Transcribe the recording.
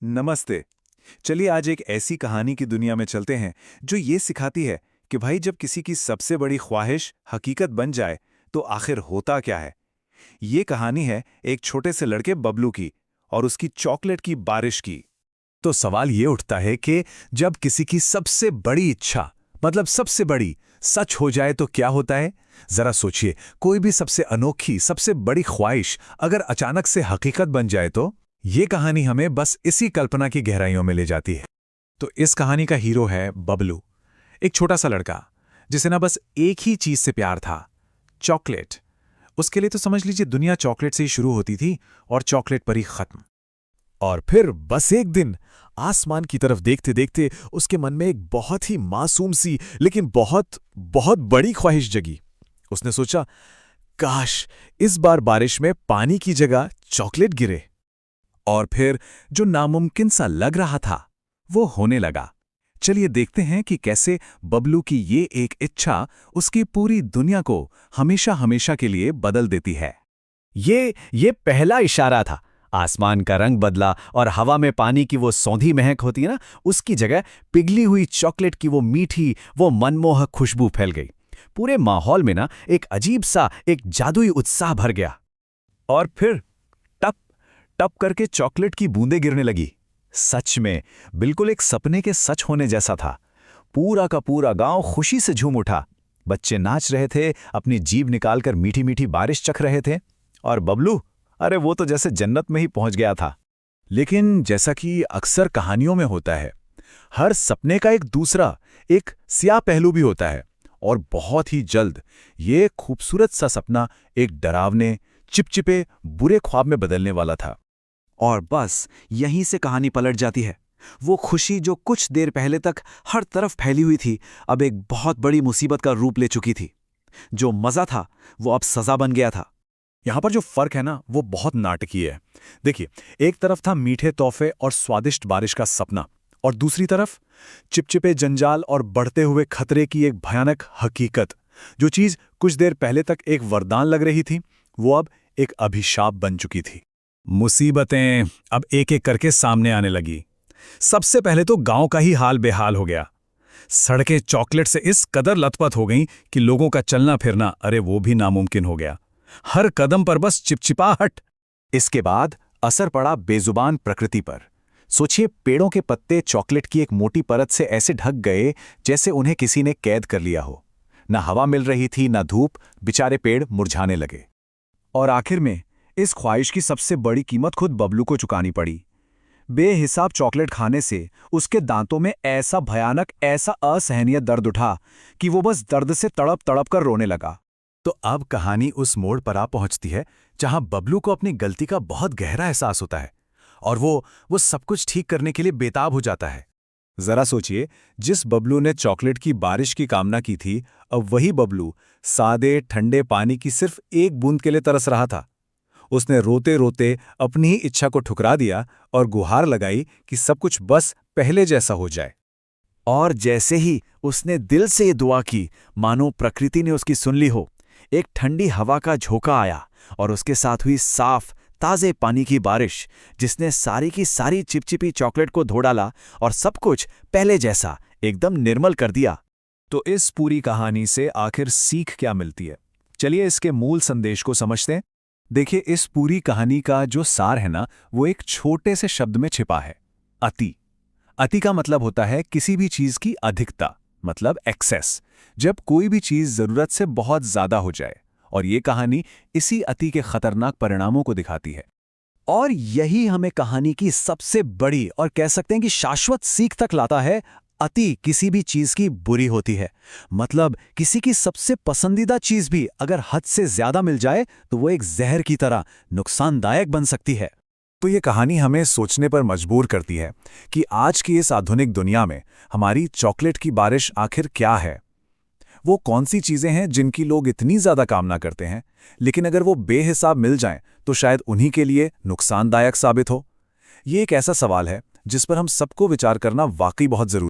नमस्ते। चलिए आज एक ऐसी कहानी की दुनिया में चलते हैं जो ये सिखाती है कि भाई जब किसी की सबसे बड़ी ख्वाहिश हकीकत बन जाए तो आखिर होता क्या है। ये कहानी है एक छोटे से लड़के बबलू की और उसकी चॉकलेट की बारिश की। तो सवाल ये उठता है कि जब किसी की सबसे बड़ी इच्छा मतलब सबसे बड़ी सच हो जाए तो क्या होता है। जरा सोचिए, कोई भी सबसे अनोखी सबसे बड़ी ख्वाहिश अगर अचानक से हकीकत बन जाए तो ये कहानी हमें बस इसी कल्पना की गहराइयों में ले जाती है। तो इस कहानी का हीरो है बबलू, एक छोटा सा लड़का जिसे ना बस एक ही चीज से प्यार था, चॉकलेट। उसके लिए तो समझ लीजिए दुनिया चॉकलेट से ही शुरू होती थी और चॉकलेट पर ही खत्म। और फिर बस एक दिन आसमान की तरफ देखते देखते उसके मन में एक बहुत ही मासूम सी लेकिन बहुत बहुत बड़ी ख्वाहिश जगी। उसने सोचा, काश इस बार बारिश में पानी की जगह चॉकलेट गिरे। और फिर जो नामुमकिन सा लग रहा था वो होने लगा। चलिए देखते हैं कि कैसे बबलू की ये एक इच्छा उसकी पूरी दुनिया को हमेशा हमेशा के लिए बदल देती है। ये पहला इशारा था। आसमान का रंग बदला और हवा में पानी की वो सौंधी महक होती है ना, उसकी जगह पिघली हुई चॉकलेट की वो मीठी वो मनमोहक खुशबू फैल गई। पूरे माहौल में ना एक अजीब सा एक जादुई उत्साह भर गया। और फिर टप टप करके चॉकलेट की बूंदें गिरने लगी। सच में बिल्कुल एक सपने के सच होने जैसा था। पूरा का पूरा गांव खुशी से झूम उठा। बच्चे नाच रहे थे, अपनी जीभ निकालकर मीठी मीठी बारिश चख रहे थे। और बबलू, अरे वो तो जैसे जन्नत में ही पहुंच गया था। लेकिन जैसा कि अक्सर कहानियों में होता है, हर सपने का एक दूसरा एक स्या पहलू भी होता है। और बहुत ही जल्द ये खूबसूरत सा सपना एक डरावने चिपचिपे बुरे ख्वाब में बदलने वाला था। और बस यहीं से कहानी पलट जाती है। वो खुशी जो कुछ देर पहले तक हर तरफ फैली हुई थी, अब एक बहुत बड़ी मुसीबत का रूप ले चुकी थी। जो मजा था वो अब सजा बन गया था। यहां पर जो फर्क है ना, वो बहुत नाटकीय है। देखिए, एक तरफ था मीठे तोहफे और स्वादिष्ट बारिश का सपना, और दूसरी तरफ चिपचिपे जंजाल और बढ़ते हुए खतरे की एक भयानक हकीकत। जो चीज कुछ देर पहले तक एक वरदान लग रही थी, वो अब एक अभिशाप बन चुकी थी। मुसीबतें अब एक एक करके सामने आने लगी। सबसे पहले तो गांव का ही हाल बेहाल हो गया। सड़कें चॉकलेट से इस कदर लथपथ हो गईं कि लोगों का चलना फिरना अरे वो भी नामुमकिन हो गया। हर कदम पर बस चिपचिपाहट। इसके बाद असर पड़ा बेजुबान प्रकृति पर। सोचिए, पेड़ों के पत्ते चॉकलेट की एक मोटी परत से ऐसे ढक गए जैसे उन्हें किसी ने कैद कर लिया हो। ना हवा मिल रही थी, ना धूप। बेचारे पेड़ मुरझाने लगे। और आखिर में इस ख्वाहिश की सबसे बड़ी कीमत खुद बबलू को चुकानी पड़ी। बेहिसाब चॉकलेट खाने से उसके दांतों में ऐसा भयानक, ऐसा असहनीय दर्द उठा कि वो बस दर्द से तड़प तड़प कर रोने लगा। तो अब कहानी उस मोड़ पर आ पहुंचती है जहां बबलू को अपनी गलती का बहुत गहरा एहसास होता है और वो सब कुछ ठीक करने के लिए बेताब हो जाता है। जरा सोचिए, जिस बबलू ने चॉकलेट की बारिश की कामना की थी, अब वही बबलू सादे ठंडे पानी की सिर्फ एक बूंद के लिए तरस रहा था। उसने रोते रोते अपनी ही इच्छा को ठुकरा दिया और गुहार लगाई कि सब कुछ बस पहले जैसा हो जाए। और जैसे ही उसने दिल से ये दुआ की, मानो प्रकृति ने उसकी सुन ली हो। एक ठंडी हवा का झोंका आया और उसके साथ हुई साफ ताजे पानी की बारिश, जिसने सारी की सारी चिपचिपी चॉकलेट को धो डाला और सब कुछ पहले जैसा एकदम निर्मल कर दिया। तो इस पूरी कहानी से आखिर सीख क्या मिलती है? चलिए इसके मूल संदेश को समझते हैं। देखिए, इस पूरी कहानी का जो सार है ना, वो एक छोटे से शब्द में छिपा है, अति। अति का मतलब होता है किसी भी चीज की अधिकता, मतलब एक्सेस। जब कोई भी चीज जरूरत से बहुत ज्यादा हो जाए, और ये कहानी इसी अति के खतरनाक परिणामों को दिखाती है। और यही हमें कहानी की सबसे बड़ी और कह सकते हैं कि शाश्वत सीख तक लाता है। अति किसी भी चीज की बुरी होती है। मतलब किसी की सबसे पसंदीदा चीज भी अगर हद से ज्यादा मिल जाए तो वो एक जहर की तरह नुकसानदायक बन सकती है। तो ये कहानी हमें सोचने पर मजबूर करती है कि आज की इस आधुनिक दुनिया में हमारी चॉकलेट की बारिश आखिर क्या है। वो कौन सी चीजें हैं जिनकी लोग इतनी ज्यादा कामना करते हैं, लेकिन अगर वो बेहिसाब मिल जाएं तो शायद उन्हीं के लिए नुकसानदायक साबित हो। ये एक ऐसा सवाल है जिस पर हम सबको विचार करना वाकई बहुत जरूरी है।